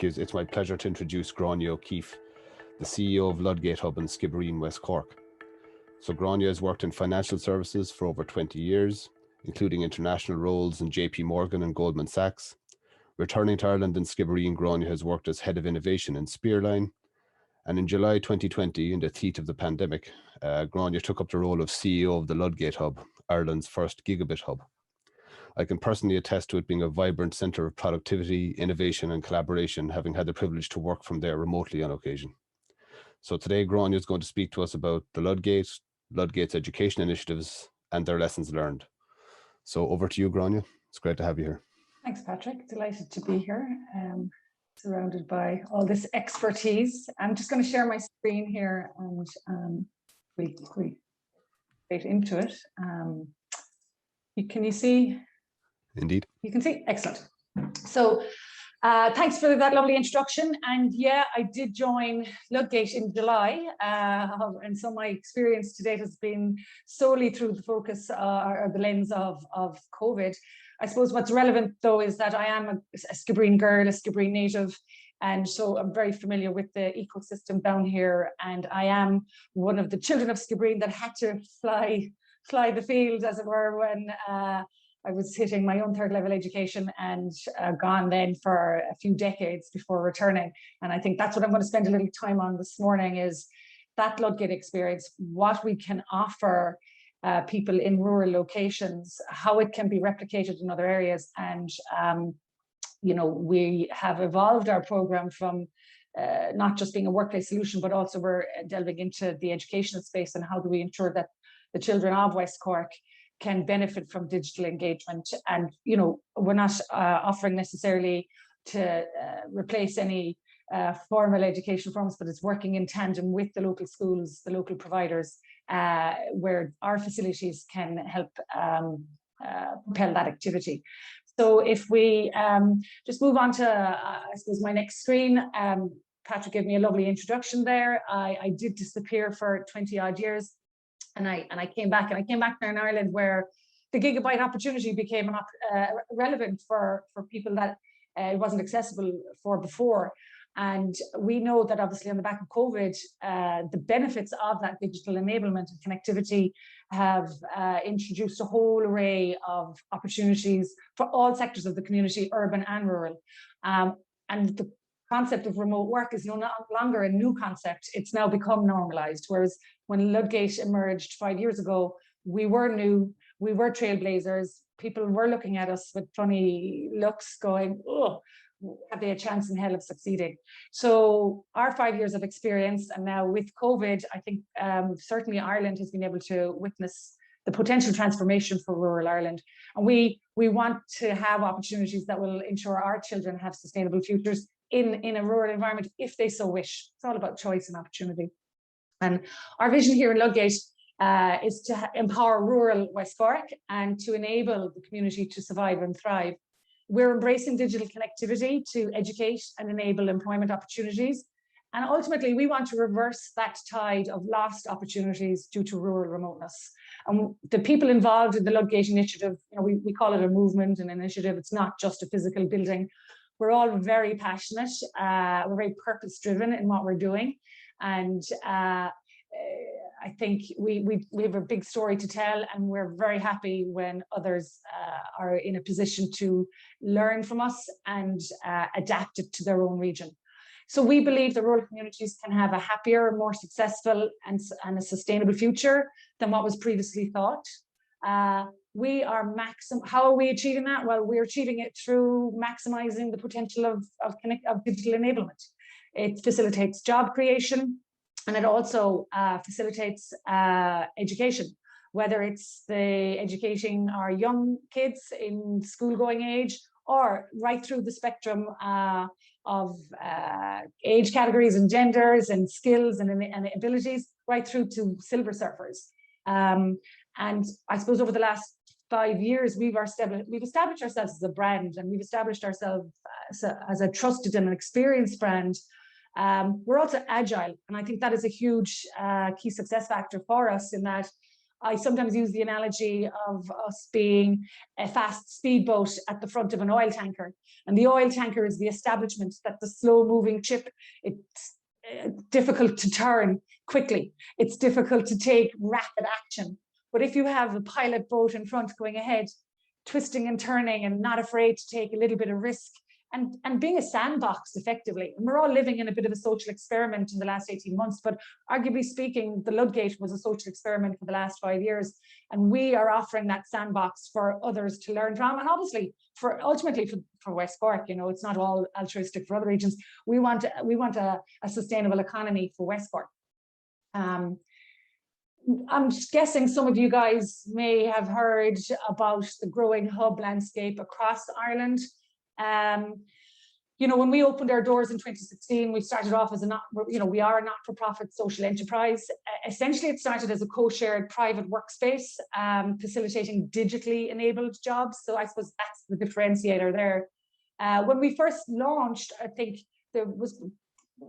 it's my pleasure to introduce Grainne O'Keefe, the CEO of Ludgate Hub in Skibbereen, West Cork. So Grainne has worked in financial services for over 20 years, including international roles in JP Morgan and Goldman Sachs. Returning to Ireland in Skibbereen, Grainne has worked as head of innovation in Spearline. And in July 2020, in the teeth of the pandemic, Grainne took up the role of CEO of the Ludgate Hub, Ireland's first gigabit hub. I can personally attest to it being a vibrant centre of productivity, innovation and collaboration, having had the privilege to work from there remotely on occasion. So today, Grainne is going to speak to us about the Ludgate's education initiatives and their lessons learned. So over to you, Grainne. It's great to have you here. Thanks, Patrick. Delighted to be here, surrounded by all this expertise. I'm just going to share my screen here and we'll get into it. Can you see? Indeed. You can see? Excellent. So thanks for that lovely introduction. And yeah, I did join Ludgate in July. And so my experience to date has been solely through the focus or the lens of COVID. I suppose what's relevant though is that I am a Skibbereen girl, a Skibbereen native. And so I'm very familiar with the ecosystem down here. And I am one of the children of Skibbereen that had to fly the field, as it were, when I was hitting my own third level education and gone then for a few decades before returning. And I think that's what I'm going to spend a little time on this morning, is that Ludgate experience, what we can offer people in rural locations, how it can be replicated in other areas. And, you know, we have evolved our program from not just being a workplace solution, but also we're delving into the educational space and how do we ensure that the children of West Cork can benefit from digital engagement. And, you know, we're not offering necessarily to replace any formal education forms, but it's working in tandem with the local schools, the local providers, where our facilities can help propel that activity. So if we just move on to, I suppose, my next screen, Patrick gave me a lovely introduction there. I did disappear for 20 odd years. And I came back, there in Ireland, where the gigabyte opportunity became relevant for people that it wasn't accessible for before. And we know that obviously on the back of COVID, the benefits of that digital enablement and connectivity have introduced a whole array of opportunities for all sectors of the community, urban and rural. And the concept of remote work is no longer a new concept. It's now become normalized. Whereas when Ludgate emerged 5 years ago, we were new, we were trailblazers. People were looking at us with funny looks going, oh, have they a chance in hell of succeeding? So our 5 years of experience, and now with COVID, I think certainly Ireland has been able to witness the potential transformation for rural Ireland. And we want to have opportunities that will ensure our children have sustainable futures in a rural environment if they so wish. It's all about choice and opportunity. And our vision here in Ludgate is to empower rural West Cork and to enable the community to survive and thrive. We're embracing digital connectivity to educate and enable employment opportunities. And ultimately, we want to reverse that tide of lost opportunities due to rural remoteness. And the people involved in the Ludgate initiative, you know, we call it a movement, an initiative. It's not just a physical building. We're all very passionate. We're very purpose-driven in what we're doing. And I think we have a big story to tell, and we're very happy when others are in a position to learn from us and adapt it to their own region. So we believe the rural communities can have a happier, more successful and a sustainable future than what was previously thought. We are how are we achieving that? Well, we're achieving it through maximizing the potential of digital enablement. It facilitates job creation, and it also facilitates education, whether it's educating our young kids in school-going age, or right through the spectrum of age categories and genders and skills and abilities, right through to silver surfers. And I suppose over the last 5 years, we've established ourselves as a brand, and we've established ourselves as a trusted and an experienced brand. We're also agile, and I think that is a huge key success factor for us, in that I sometimes use the analogy of us being a fast speedboat at the front of an oil tanker. And the oil tanker is the establishment, that the slow-moving ship. It's difficult to turn quickly. It's difficult to take rapid action. But if you have a pilot boat in front going ahead, twisting and turning and not afraid to take a little bit of risk, and being a sandbox effectively. And we're all living in a bit of a social experiment in the last 18 months, but arguably speaking, the Ludgate was a social experiment for the last 5 years. And we are offering that sandbox for others to learn from. And obviously, ultimately for West Cork, you know, it's not all altruistic for other regions. We want a sustainable economy for West Cork. I'm guessing some of you guys may have heard about the growing hub landscape across Ireland. You know, when we opened our doors in 2016, we started off as we are a not-for-profit social enterprise. Essentially, it started as a co-shared private workspace, facilitating digitally enabled jobs. So I suppose that's the differentiator there. When we first launched, I think there was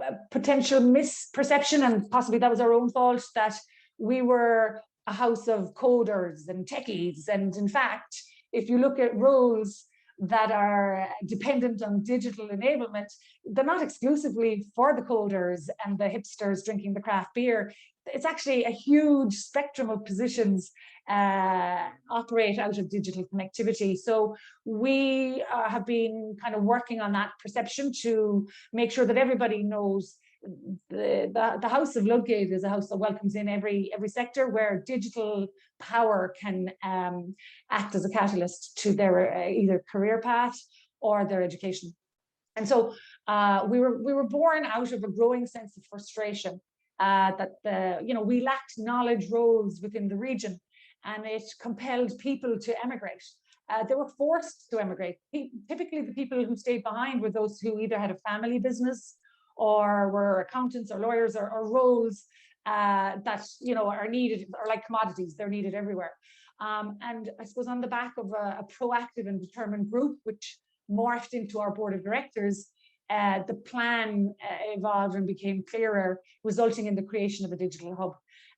a potential misperception, and possibly that was our own fault, that we were a house of coders and techies. And in fact, if you look at roles that are dependent on digital enablement, they're not exclusively for the coders and the hipsters drinking the craft beer. It's actually a huge spectrum of positions operate out of digital connectivity. So we have been kind of working on that perception to make sure that everybody knows the House of Ludgate is a house that welcomes in every sector, where digital power can act as a catalyst to their either career path or their education. And so we were born out of a growing sense of frustration that we lacked knowledge roles within the region, and it compelled people to emigrate. They were forced to emigrate. Typically, the people who stayed behind were those who either had a family business or were accountants or lawyers or roles that are needed, or like commodities, they're needed everywhere. And I suppose on the back of a proactive and determined group, which morphed into our board of directors, the plan evolved and became clearer, resulting in the creation of a digital hub.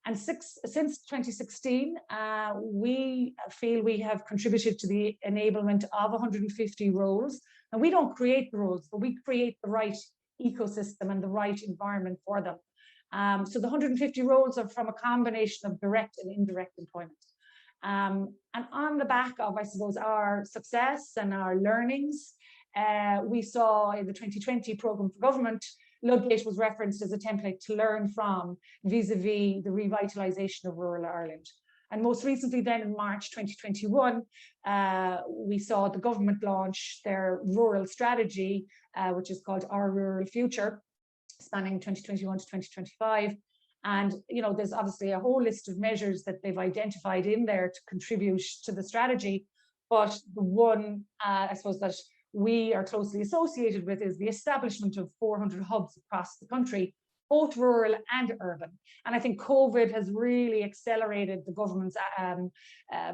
And since 2016, we feel we have contributed to the enablement of 150 roles. And we don't create the roles, but we create the right ecosystem and the right environment for them. So the 150 roles are from a combination of direct and indirect employment. And on the back of, I suppose, our success and our learnings, we saw in the 2020 programme for government, Ludgate was referenced as a template to learn from vis-a-vis the revitalisation of rural Ireland. And most recently then in March 2021, we saw the government launch their rural strategy, which is called Our Rural Future, spanning 2021 to 2025. And, there's obviously a whole list of measures that they've identified in there to contribute to the strategy. But the one, I suppose, that we are closely associated with is the establishment of 400 hubs across the country, both rural and urban. And I think COVID has really accelerated the government's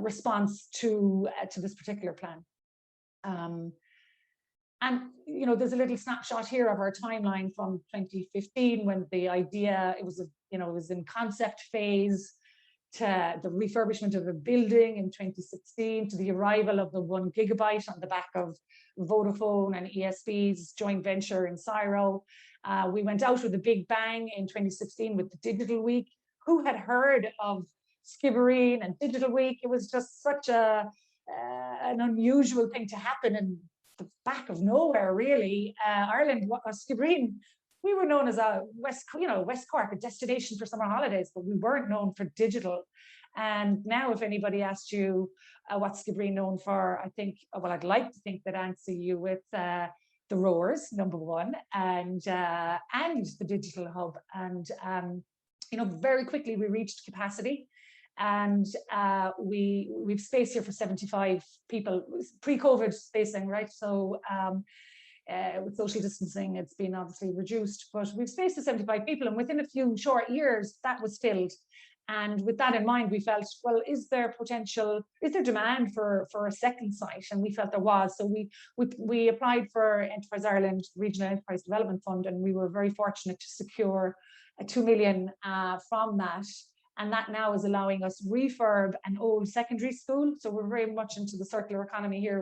response to this particular plan. And there's a little snapshot here of our timeline from 2015, when the idea, it was in concept phase, to the refurbishment of a building in 2016, to the arrival of the 1 gigabyte on the back of Vodafone and ESB's joint venture in Cyro. We went out with a big bang in 2016 with the Digital Week. Who had heard of Skibbereen and Digital Week? It was just such an unusual thing to happen in the back of nowhere, really. Ireland, Skibbereen, we were known as a West Cork, a destination for summer holidays, but we weren't known for digital. And now, if anybody asked you what's Skibbereen known for, I'd like to think they'd answer you with the rowers, number one, and the digital hub. And very quickly we reached capacity, and we've space here for 75 people, pre-COVID spacing, right? So with social distancing, it's been obviously reduced, but we've space for 75 people, and within a few short years that was filled. And with that in mind, we felt, well, is there demand for a second site? And we felt there was. So we applied for Enterprise Ireland Regional Enterprise Development Fund, and we were very fortunate to secure 2 million from that. And that now is allowing us refurb an old secondary school. So we're very much into the circular economy here.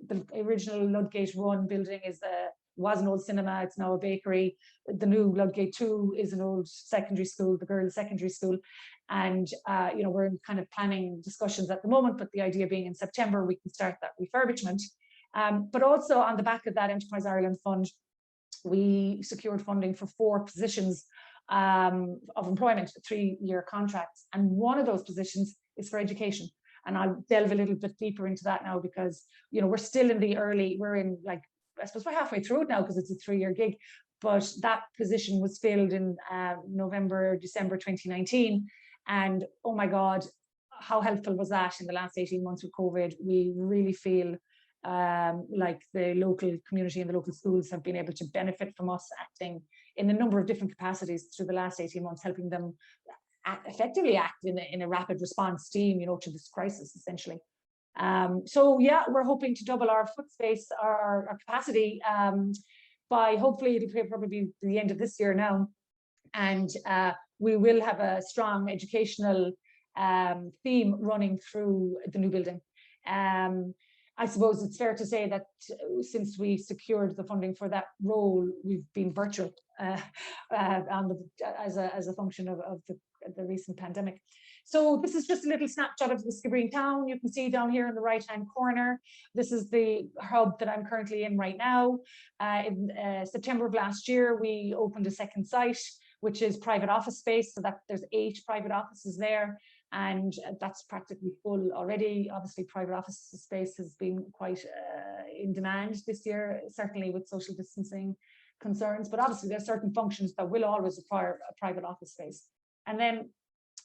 The original Ludgate 1 building was an old cinema, it's now a bakery. The new Ludgate 2 is an old secondary school, the girls' secondary school. And we're in kind of planning discussions at the moment, but the idea being in September we can start that refurbishment. But also on the back of that Enterprise Ireland fund, we secured funding for 4 positions of employment, 3-year contracts, and one of those positions is for education. And I'll delve a little bit deeper into that now, because we're still in the early, I suppose we're halfway through it now because it's a 3-year gig, but that position was filled in November, December 2019. And oh my God, how helpful was that in the last 18 months with COVID? We really feel like the local community and the local schools have been able to benefit from us acting in a number of different capacities through the last 18 months, helping them effectively act in a rapid response team, to this crisis, essentially. So yeah, we're hoping to double our foot space, our capacity by hopefully it'll probably be the end of this year now. And we will have a strong educational theme running through the new building. I suppose it's fair to say that since we secured the funding for that role, we've been virtual as a function of the recent pandemic. So this is just a little snapshot of the Skibbereen town. You can see down here in the right-hand corner, this is the hub that I'm currently in right now. In September of last year, we opened a second site, which is private office space. So that there's 8 private offices there. And that's practically full already. Obviously, private office space has been quite in demand this year, certainly with social distancing concerns. But obviously, there are certain functions that will always require a private office space. And then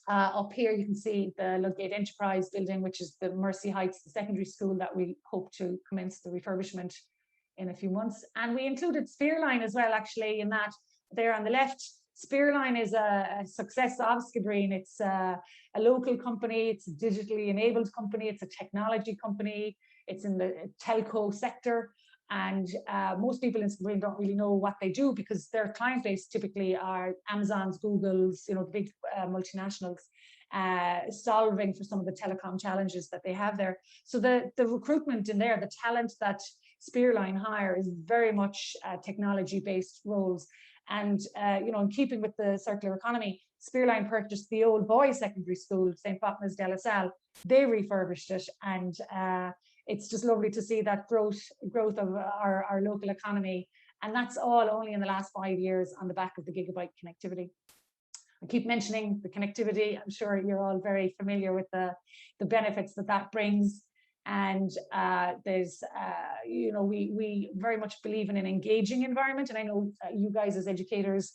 up here, you can see the Ludgate Enterprise building, which is the Mercy Heights, the secondary school that we hope to commence the refurbishment in a few months. And we included Spearline as well, actually, in that there on the left. Spearline is a success of Skibbereen. It's a local company, it's a digitally enabled company, it's a technology company, it's in the telco sector. And most people in Skibbereen don't really know what they do, because their client base typically are Amazon's, Google's, the big multinationals, solving for some of the telecom challenges that they have there. So the recruitment in there, the talent that Spearline hire is very much technology-based roles. And in keeping with the circular economy, Spearline purchased the old boys' secondary school, St. Fatma's de la Salle. They refurbished it, and it's just lovely to see that growth of our local economy. And that's all only in the last 5 years on the back of the gigabit connectivity. I keep mentioning the connectivity. I'm sure you're all very familiar with the benefits that brings. And there's, we very much believe in an engaging environment. And I know you guys as educators,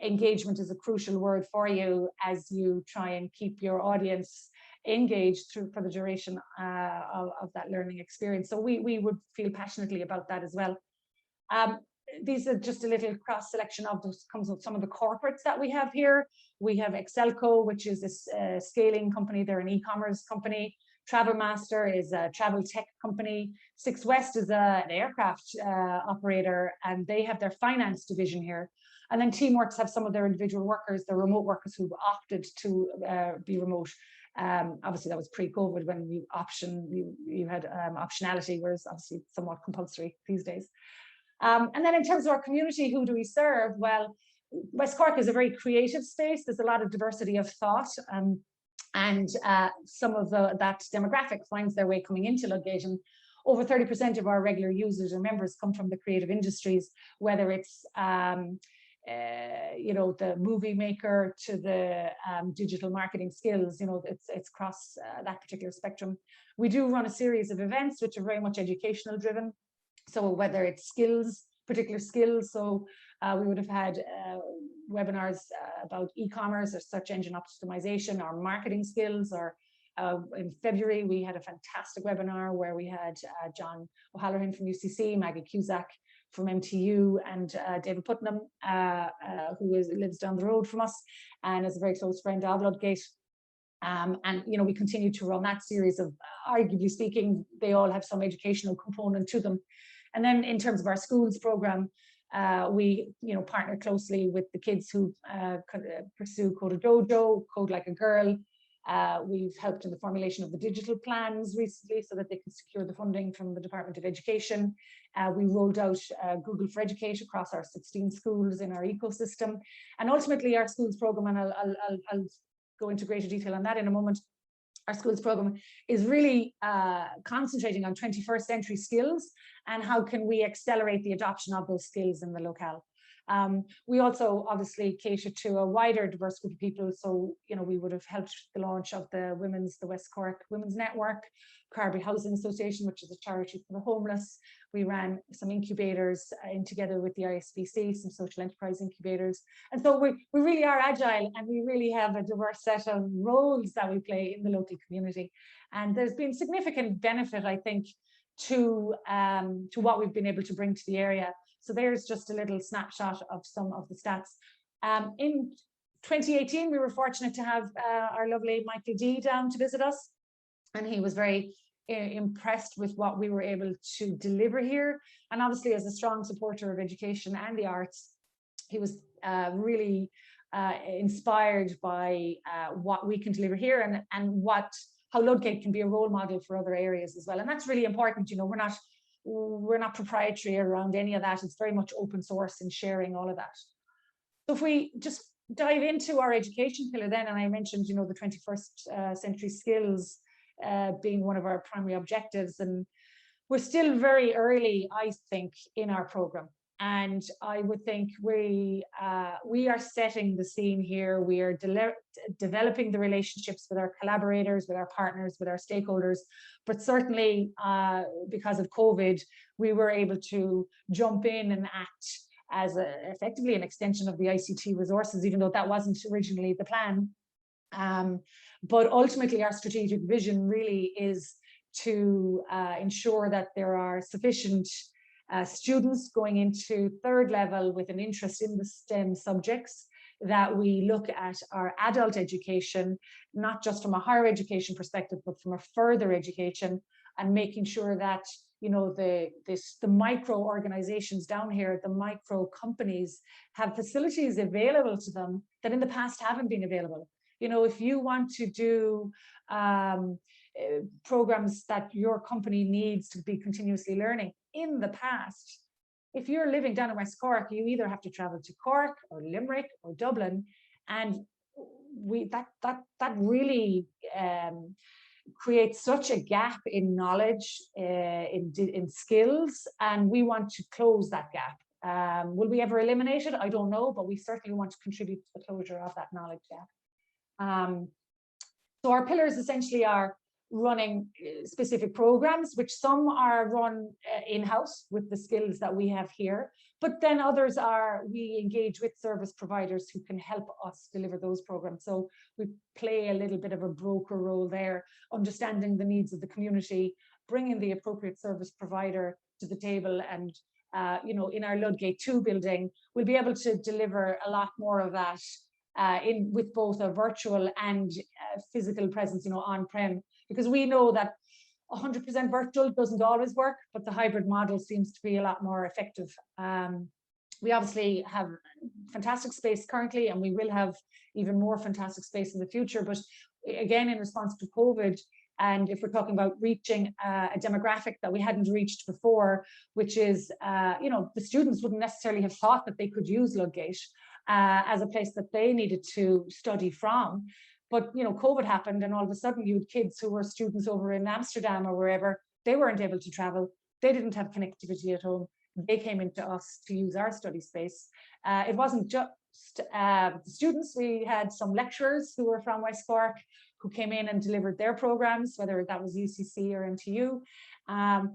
engagement is a crucial word for you as you try and keep your audience engaged for the duration of that learning experience. So we would feel passionately about that as well. These are just a little cross selection of some of the corporates that we have here. We have Excelco, which is a scaling company. They're an e-commerce company. Travel Master is a travel tech company. Six West is an aircraft operator, and they have their finance division here. And then Teamworks have some of their individual workers, their remote workers who opted to be remote. Obviously, that was pre-COVID when you had optionality, whereas obviously somewhat compulsory these days. And then in terms of our community, who do we serve? Well, West Cork is a very creative space. There's a lot of diversity of thought. And some of that demographic finds their way coming into Ludgate. And over 30% of our regular users or members come from the creative industries, whether it's the movie maker to the digital marketing skills. It's across that particular spectrum. We do run a series of events which are very much educational driven. So whether it's particular skills, so we would have had webinars about e-commerce or search engine optimization, or marketing skills, or in February we had a fantastic webinar where we had John O'Halloran from UCC, Maggie Cusack from MTU, and David Putnam, who lives down the road from us and is a very close friend of Ludgate. And we continue to run that series of, arguably speaking, they all have some educational component to them. And then in terms of our schools program, We, partner closely with the kids who pursue Code a Dojo, Code Like a Girl. We've helped in the formulation of the digital plans recently so that they can secure the funding from the Department of Education. We rolled out Google for Educate across our 16 schools in our ecosystem. And ultimately our schools program, and I'll go into greater detail on that in a moment, our schools program is really concentrating on 21st century skills and how can we accelerate the adoption of those skills in the locale. We also obviously cater to a wider diverse group of people. So, we would have helped the launch of the West Cork Women's Network, Carby Housing Association, which is a charity for the homeless. We ran some incubators in together with the ISBC, some social enterprise incubators. And so we really are agile, and we really have a diverse set of roles that we play in the local community. And there's been significant benefit, I think, to what we've been able to bring to the area. So there's just a little snapshot of some of the stats. In 2018, we were fortunate to have our lovely Michael D down to visit us, and he was very impressed with what we were able to deliver here. And obviously, as a strong supporter of education and the arts, he was really inspired by what we can deliver here and how Ludgate can be a role model for other areas as well. And that's really important. We're not proprietary around any of that. It's very much open source and sharing all of that. So if we just dive into our education pillar then, and I mentioned, the 21st century skills being one of our primary objectives, and we're still very early, I think, in our program. And I would think we are setting the scene here. We are developing the relationships with our collaborators, with our partners, with our stakeholders. But certainly, because of COVID, we were able to jump in and act as effectively an extension of the ICT resources, even though that wasn't originally the plan. But ultimately, our strategic vision really is to ensure that there are sufficient students going into third level with an interest in the STEM subjects, that we look at our adult education, not just from a higher education perspective, but from a further education, and making sure that the micro organizations down here, the micro companies, have facilities available to them that in the past haven't been available. If you want to do programs that your company needs to be continuously learning, in the past, if you're living down in West Cork, you either have to travel to Cork or Limerick or Dublin, and that really creates such a gap in knowledge, in skills, and we want to close that gap. Will we ever eliminate it? I don't know, but we certainly want to contribute to the closure of that knowledge gap. So our pillars essentially are running specific programs, which some are run in-house with the skills that we have here, but then others we engage with service providers who can help us deliver those programs. So we play a little bit of a broker role there, understanding the needs of the community, bringing the appropriate service provider to the table, and in our Ludgate 2 building, we'll be able to deliver a lot more of that with both a virtual and physical presence, on-prem, because we know that 100% virtual doesn't always work, but the hybrid model seems to be a lot more effective. We obviously have fantastic space currently, and we will have even more fantastic space in the future. But again, in response to COVID, and if we're talking about reaching a demographic that we hadn't reached before, which is, the students wouldn't necessarily have thought that they could use Ludgate as a place that they needed to study from. But, COVID happened, and all of a sudden you had kids who were students over in Amsterdam or wherever. They weren't able to travel. They didn't have connectivity at home. They came into us to use our study space. It wasn't just the students. We had some lecturers who were from West Cork who came in and delivered their programs, whether that was UCC or MTU.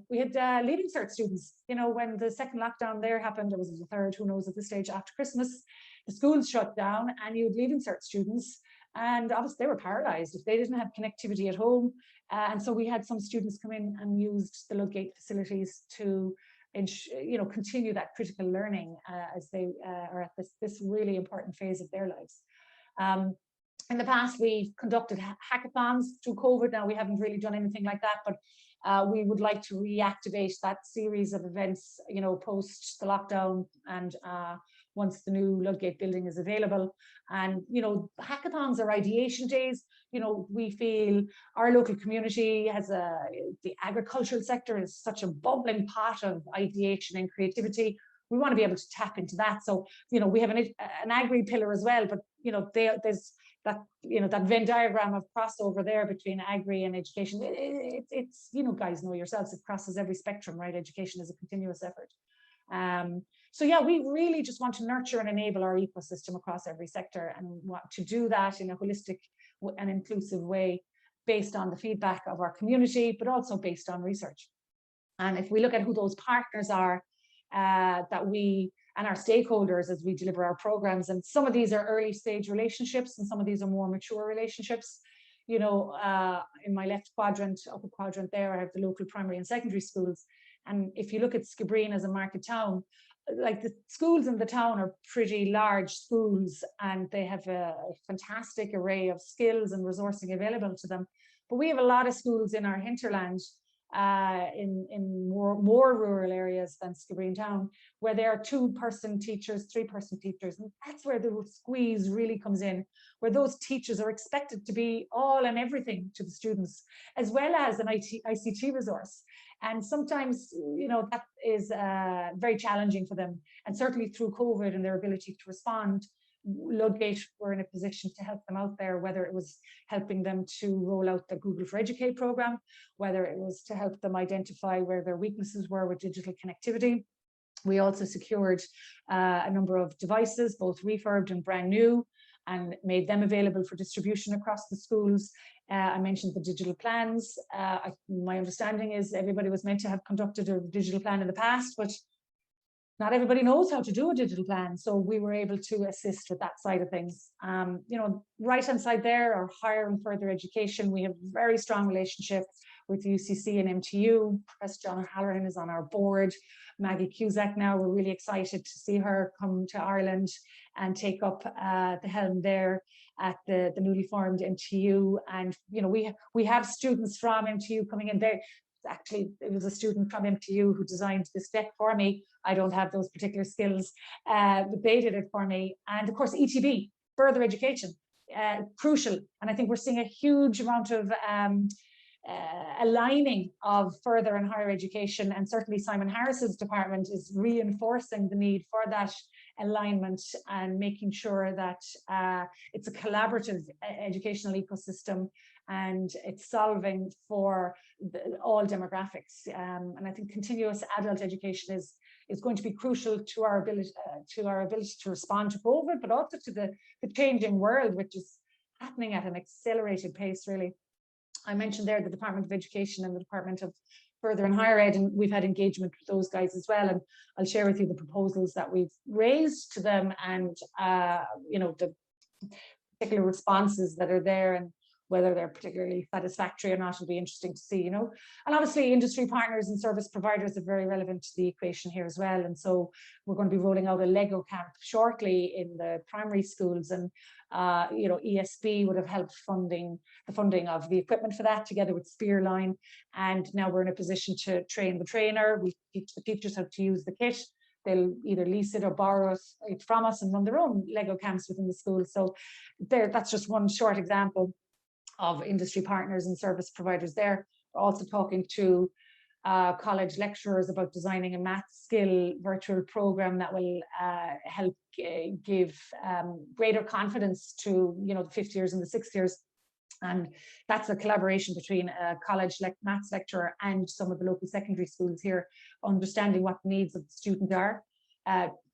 We had Leaving Cert students. When the second lockdown there happened, or was it the third, who knows at this stage, after Christmas, the schools shut down, and you had Leaving Cert students, and obviously they were paralyzed if they didn't have connectivity at home. And so we had some students come in and used the Ludgate facilities to continue that critical learning as they are at this really important phase of their lives. In the past, we've conducted hackathons through COVID. Now, we haven't really done anything like that, but we would like to reactivate that series of events, you know, post the lockdown and once the new Ludgate building is available. And, you know, hackathons or ideation days, you know, we feel our local community has the agricultural sector is such a bubbling pot of ideation and creativity. We want to be able to tap into that. So, you know, we have an agri pillar as well, but, you know, there's that, you know, that Venn diagram of crossover there between agri and education. It's, you know, guys know yourselves, it crosses every spectrum, right? Education is a continuous effort. So yeah, we really just want to nurture and enable our ecosystem across every sector, and want to do that in a holistic and inclusive way based on the feedback of our community, but also based on research. And if we look at who those partners are that we and our stakeholders as we deliver our programs, and some of these are early stage relationships and some of these are more mature relationships. You know, in my left quadrant, upper quadrant there, I have the local primary and secondary schools. And if you look at Skibbereen as a market town, like the schools in the town are pretty large schools and they have a fantastic array of skills and resourcing available to them. But we have a lot of schools in our hinterland in more rural areas than Skibbereen town, where there are 2-person teachers, 3-person teachers, and that's where the squeeze really comes in, where those teachers are expected to be all and everything to the students, as well as an ICT resource. And sometimes, you know, that is very challenging for them. And certainly through COVID and their ability to respond, Ludgate were in a position to help them out there, whether it was helping them to roll out the Google for Educate program, whether it was to help them identify where their weaknesses were with digital connectivity. We also secured a number of devices, both refurbed and brand new, and made them available for distribution across the schools. I mentioned the digital plans. My understanding is everybody was meant to have conducted a digital plan in the past, but not everybody knows how to do a digital plan. So we were able to assist with that side of things. You know, right-hand side there, our higher and further education. We have a very strong relationship with UCC and MTU. Professor John O'Halloran is on our board. Maggie Cusack now, we're really excited to see her come to Ireland and take up the helm there at the newly formed MTU. And, you know, we have students from MTU coming in there. Actually, it was a student from MTU who designed this deck for me. I don't have those particular skills, but they did it for me. And of course, ETB, further education, crucial. And I think we're seeing a huge amount of aligning of further and higher education. And certainly Simon Harris's department is reinforcing the need for that alignment and making sure that it's a collaborative educational ecosystem and it's solving for all demographics. And I think continuous adult education is going to be crucial to our ability to respond to COVID, but also to the changing world, which is happening at an accelerated pace, really. I mentioned there the Department of Education and the Department of Further and Higher Ed, and we've had engagement with those guys as well. And I'll share with you the proposals that we've raised to them and, you know, the particular responses that are there and whether they're particularly satisfactory or not will be interesting to see, you know. And obviously industry partners and service providers are very relevant to the equation here as well. And so we're going to be rolling out a Lego camp shortly in the primary schools, and you know, ESB would have helped funding of the equipment for that together with Spearline. And now we're in a position to train the trainer. We teach the teachers how to use the kit. They'll either lease it or borrow it from us and run their own Lego camps within the school. So that's just one short example of industry partners and service providers there. We're also talking to college lecturers about designing a math skill virtual program that will help give greater confidence to, you know, the 5th years and the 6th years. And that's a collaboration between a college maths lecturer and some of the local secondary schools here, understanding what the needs of the student are,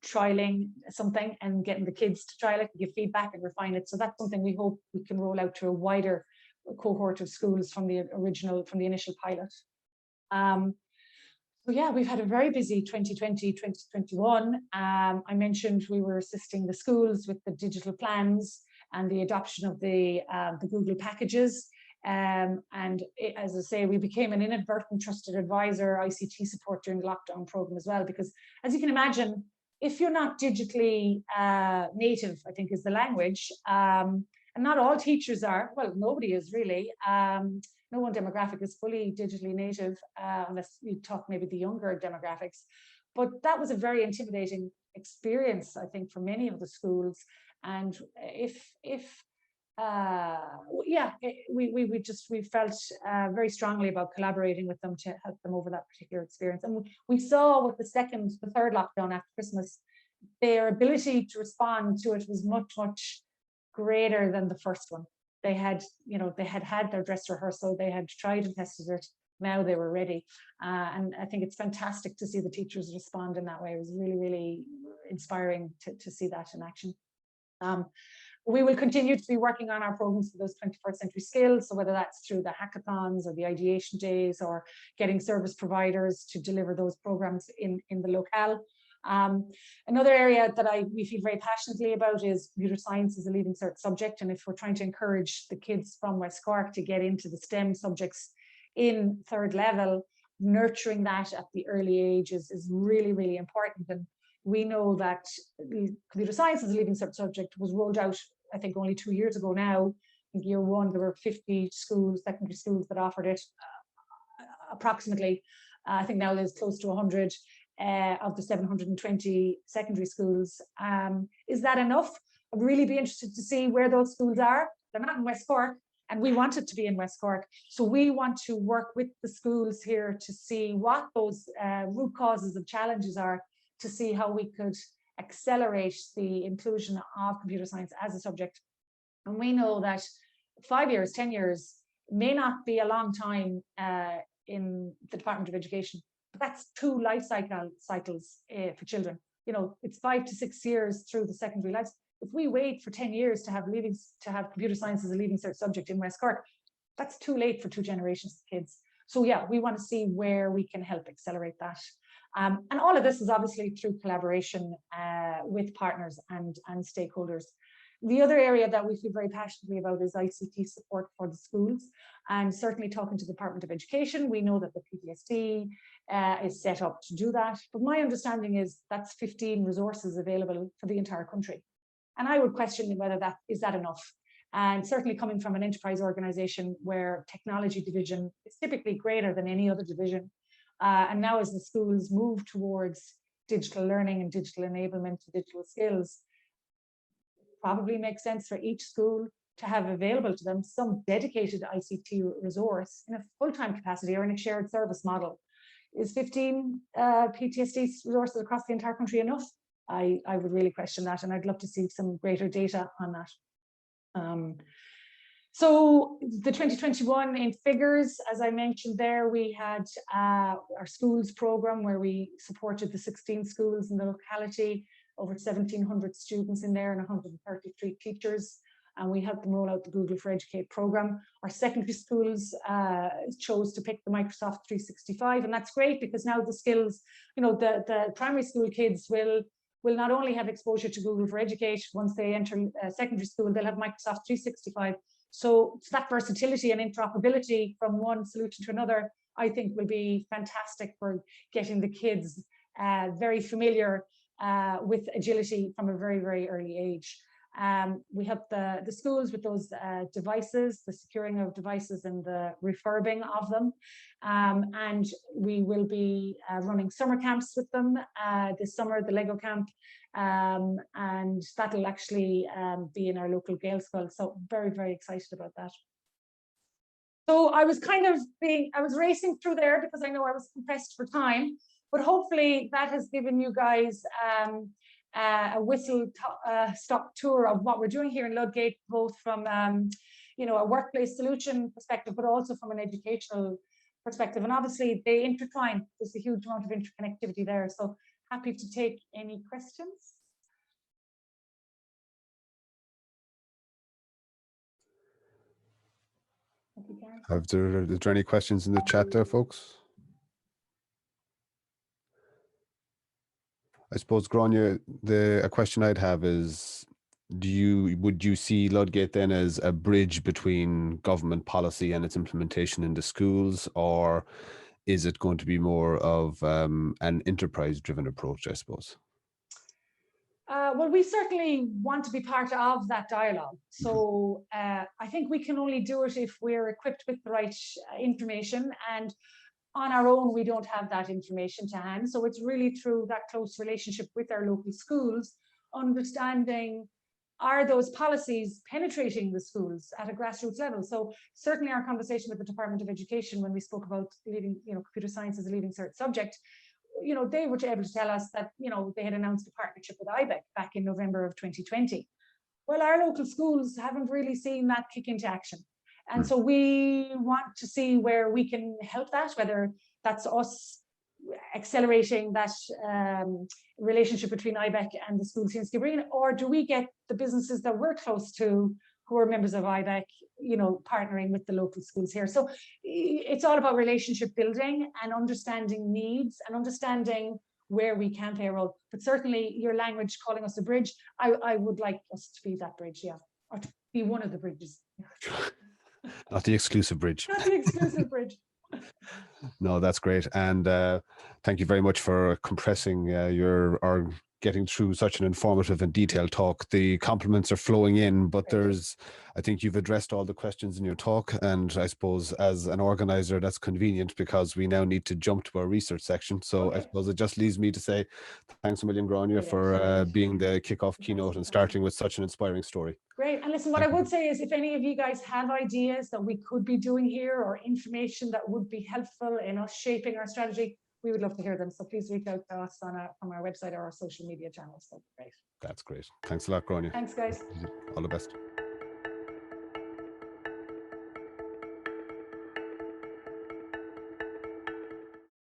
trialing something and getting the kids to trial it, give feedback and refine it. So that's something we hope we can roll out to a wider cohort of schools from the initial pilot. So yeah, we've had a very busy 2020, 2021. I mentioned we were assisting the schools with the digital plans and the adoption of the Google packages. And as I say, we became an inadvertent trusted advisor, ICT support during the lockdown program as well, because as you can imagine, if you're not digitally native, I think is the language, And not all teachers are, well, nobody is really. No one demographic is fully digitally native, unless you talk maybe the younger demographics. But that was a very intimidating experience, I think, for many of the schools. And we felt very strongly about collaborating with them to help them over that particular experience. And we saw with the third lockdown after Christmas, their ability to respond to it was much, much greater than the first one. They had had their dress rehearsal, they had tried and tested it, now they were ready. And I think it's fantastic to see the teachers respond in that way. It was really, really inspiring to see that in action. We will continue to be working on our programs for those 21st century skills. So whether that's through the hackathons or the ideation days or getting service providers to deliver those programs in the locale. Another area that we feel very passionately about is computer science as a leaving cert subject. And if we're trying to encourage the kids from West Cork to get into the STEM subjects in third level, nurturing that at the early age is really, really important. And we know that computer science as a leaving cert subject was rolled out, I think, only 2 years ago now. In year one, there were 50 schools, secondary schools that offered it approximately. I think now there's close to 100 of the 720 secondary schools. Is that enough? I'd really be interested to see where those schools are. They're not in West Cork, and we want it to be in West Cork. So we want to work with the schools here to see what those root causes of challenges are, to see how we could accelerate the inclusion of computer science as a subject. And we know that 5 years, 10 years may not be a long time in the Department of Education, but that's 2 life cycles for children. You know, it's 5 to 6 years through the secondary life. If we wait for 10 years to have computer science as a leaving cert subject in West Cork, that's too late for 2 generations of kids. So yeah, we want to see where we can help accelerate that. And all of this is obviously through collaboration with partners and stakeholders. The other area that we feel very passionately about is ICT support for the schools, and certainly talking to the Department of Education. We know that the PTSD is set up to do that, but my understanding is that's 15 resources available for the entire country. And I would question whether that is enough. And certainly coming from an enterprise organization where technology division is typically greater than any other division. And now as the schools move towards digital learning and digital enablement and digital skills, it probably makes sense for each school to have available to them some dedicated ICT resource in a full-time capacity or in a shared service model. Is 15 PTSD resources across the entire country enough? I would really question that, and I'd love to see some greater data on that. So the 2021 in figures, as I mentioned there, we had our schools program where we supported the 16 schools in the locality, over 1,700 students in there and 133 teachers. And we helped them roll out the Google for Educate program. Our secondary schools chose to pick the Microsoft 365, and that's great because now the skills, you know, the primary school kids will not only have exposure to Google for Educate. Once they enter secondary school, they'll have Microsoft 365. So that versatility and interoperability from one solution to another, I think, will be fantastic for getting the kids very familiar with agility from a very, very early age. We help the schools with those devices, the securing of devices and the refurbing of them. And we will be running summer camps with them this summer, the Lego camp. And that'll actually be in our local Gael school. So very, very excited about that. So I was racing through there because I know I was compressed for time, but hopefully that has given you guys a whistle-stop tour of what we're doing here in Ludgate, both from you know, a workplace solution perspective, but also from an educational perspective. And obviously they intertwine. There's a huge amount of interconnectivity there. So happy to take any questions. Is there any questions in the chat there, folks? I suppose, Grainne, a question I'd have is, would you see Ludgate then as a bridge between government policy and its implementation in the schools, or is it going to be more of an enterprise-driven approach, I suppose? Well, we certainly want to be part of that dialogue. So I think we can only do it if we're equipped with the right information, and on our own, we don't have that information to hand. So it's really through that close relationship with our local schools, understanding, are those policies penetrating the schools at a grassroots level? So certainly our conversation with the Department of Education, when we spoke about leaving, computer science as a leaving cert subject, they were able to tell us that, they had announced a partnership with IBEC back in November of 2020. Well, our local schools haven't really seen that kick into action. And so we want to see where we can help that, whether that's us accelerating that relationship between IBEC and the schools here in Skibbereen, or do we get the businesses that we're close to, who are members of IBEC, partnering with the local schools here. So it's all about relationship building and understanding needs and understanding where we can play a role. But certainly your language calling us a bridge, I would like us to be that bridge, or to be one of the bridges. Not the exclusive bridge. Not the exclusive bridge. No, that's great. And thank you very much for compressing or getting through such an informative and detailed talk. The compliments are flowing in, but I think you've addressed all the questions in your talk. And I suppose as an organizer, that's convenient because we now need to jump to our research section. So I suppose it just leaves me to say thanks a million, Grainne, for being the kickoff keynote and starting with such an inspiring story. Great. And listen, what I would say is, if any of you guys have ideas that we could be doing here or information that would be helpful in us shaping our strategy, we would love to hear them. So please reach out to us from our website or our social media channels. So great. That's great. Thanks a lot, Grainne. Thanks, guys. All the best.